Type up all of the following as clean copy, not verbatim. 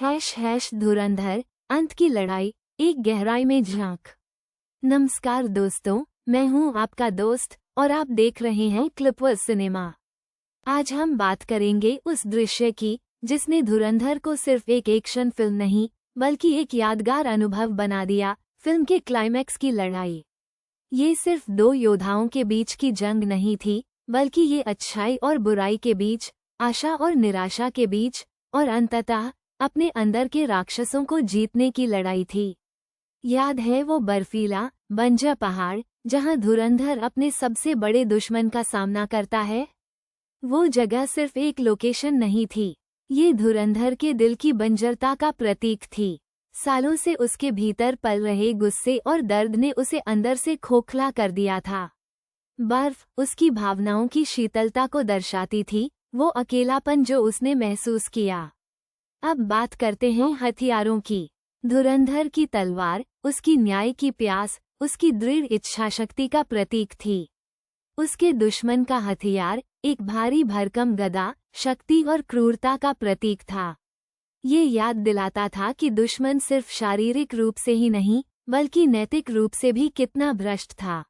धुरंधर अंत की लड़ाई एक गहराई में झांक। नमस्कार दोस्तों, मैं हूं आपका दोस्त और आप देख रहे हैं क्लिपवर्स सिनेमा। आज हम बात करेंगे उस दृश्य की जिसने धुरंधर को सिर्फ एक एक्शन फिल्म नहीं बल्कि एक यादगार अनुभव बना दिया। फिल्म के क्लाइमैक्स की लड़ाई। ये सिर्फ दो योद्धाओं के बीच की जंग नहीं थी, बल्कि ये अच्छाई और बुराई के बीच, आशा और निराशा के बीच, और अंततः अपने अंदर के राक्षसों को जीतने की लड़ाई थी। याद है वो बर्फीला बंजर पहाड़ जहां धुरंधर अपने सबसे बड़े दुश्मन का सामना करता है? वो जगह सिर्फ एक लोकेशन नहीं थी, ये धुरंधर के दिल की बंजरता का प्रतीक थी। सालों से उसके भीतर पल रहे गुस्से और दर्द ने उसे अंदर से खोखला कर दिया था। बर्फ उसकी भावनाओं की शीतलता को दर्शाती थी, वो अकेलापन जो उसने महसूस किया। अब बात करते हैं हथियारों की। धुरंधर की तलवार उसकी न्याय की प्यास, उसकी दृढ़ इच्छाशक्ति का प्रतीक थी। उसके दुश्मन का हथियार एक भारी भरकम गदा, शक्ति और क्रूरता का प्रतीक था। ये याद दिलाता था कि दुश्मन सिर्फ शारीरिक रूप से ही नहीं बल्कि नैतिक रूप से भी कितना भ्रष्ट था।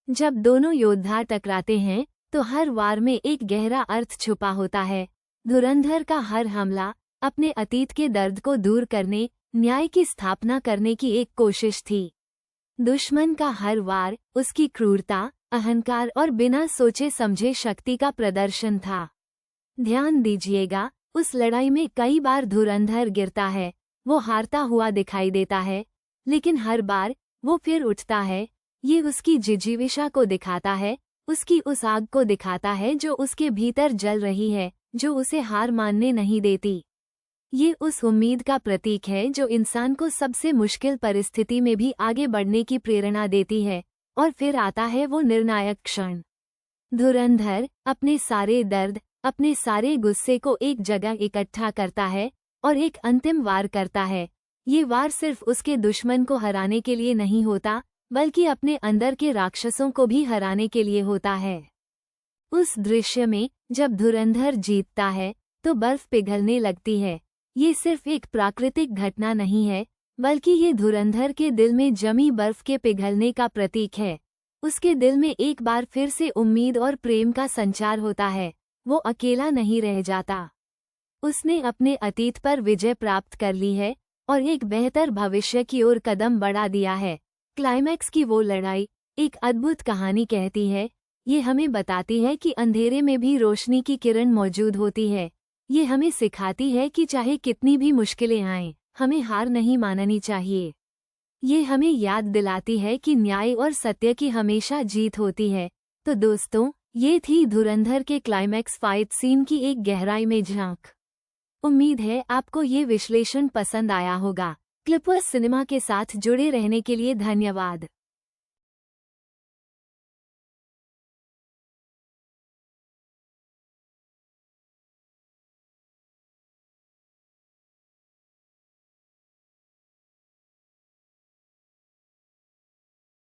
जब दोनों योद्धा टकराते हैं तो हर वार में एक गहरा अर्थ छुपा होता है। धुरंधर का हर हमला अपने अतीत के दर्द को दूर करने, न्याय की स्थापना करने की एक कोशिश थी। दुश्मन का हर वार उसकी क्रूरता, अहंकार और बिना सोचे समझे शक्ति का प्रदर्शन था। ध्यान दीजिएगा, उस लड़ाई में कई बार धुरंधर गिरता है, वो हारता हुआ दिखाई देता है, लेकिन हर बार वो फिर उठता है। ये उसकी जिजीविषा को दिखाता है, उसकी उस आग को दिखाता है जो उसके भीतर जल रही है, जो उसे हार मानने नहीं देती। ये उस उम्मीद का प्रतीक है जो इंसान को सबसे मुश्किल परिस्थिति में भी आगे बढ़ने की प्रेरणा देती है। और फिर आता है वो निर्णायक क्षण। धुरंधर अपने सारे दर्द, अपने सारे गुस्से को एक जगह इकट्ठा करता है और एक अंतिम वार करता है। ये वार सिर्फ उसके दुश्मन को हराने के लिए नहीं होता, बल्कि अपने अंदर के राक्षसों को भी हराने के लिए होता है। उस दृश्य में जब धुरंधर जीतता है तो बर्फ पिघलने लगती है। ये सिर्फ एक प्राकृतिक घटना नहीं है, बल्कि ये धुरंधर के दिल में जमी बर्फ के पिघलने का प्रतीक है। उसके दिल में एक बार फिर से उम्मीद और प्रेम का संचार होता है। वो अकेला नहीं रह जाता। उसने अपने अतीत पर विजय प्राप्त कर ली है और एक बेहतर भविष्य की ओर कदम बढ़ा दिया है। क्लाइमैक्स की वो लड़ाई एक अद्भुत कहानी कहती है। ये हमें बताती है कि अंधेरे में भी रोशनी की किरण मौजूद होती है। ये हमें सिखाती है कि चाहे कितनी भी मुश्किलें आएं, हमें हार नहीं माननी चाहिए। ये हमें याद दिलाती है कि न्याय और सत्य की हमेशा जीत होती है। तो दोस्तों, ये थी धुरंधर के क्लाइमैक्स फाइट सीन की एक गहराई में झांक। उम्मीद है आपको ये विश्लेषण पसंद आया होगा। क्लिपवर्स सिनेमा के साथ जुड़े रहने के लिए धन्यवाद।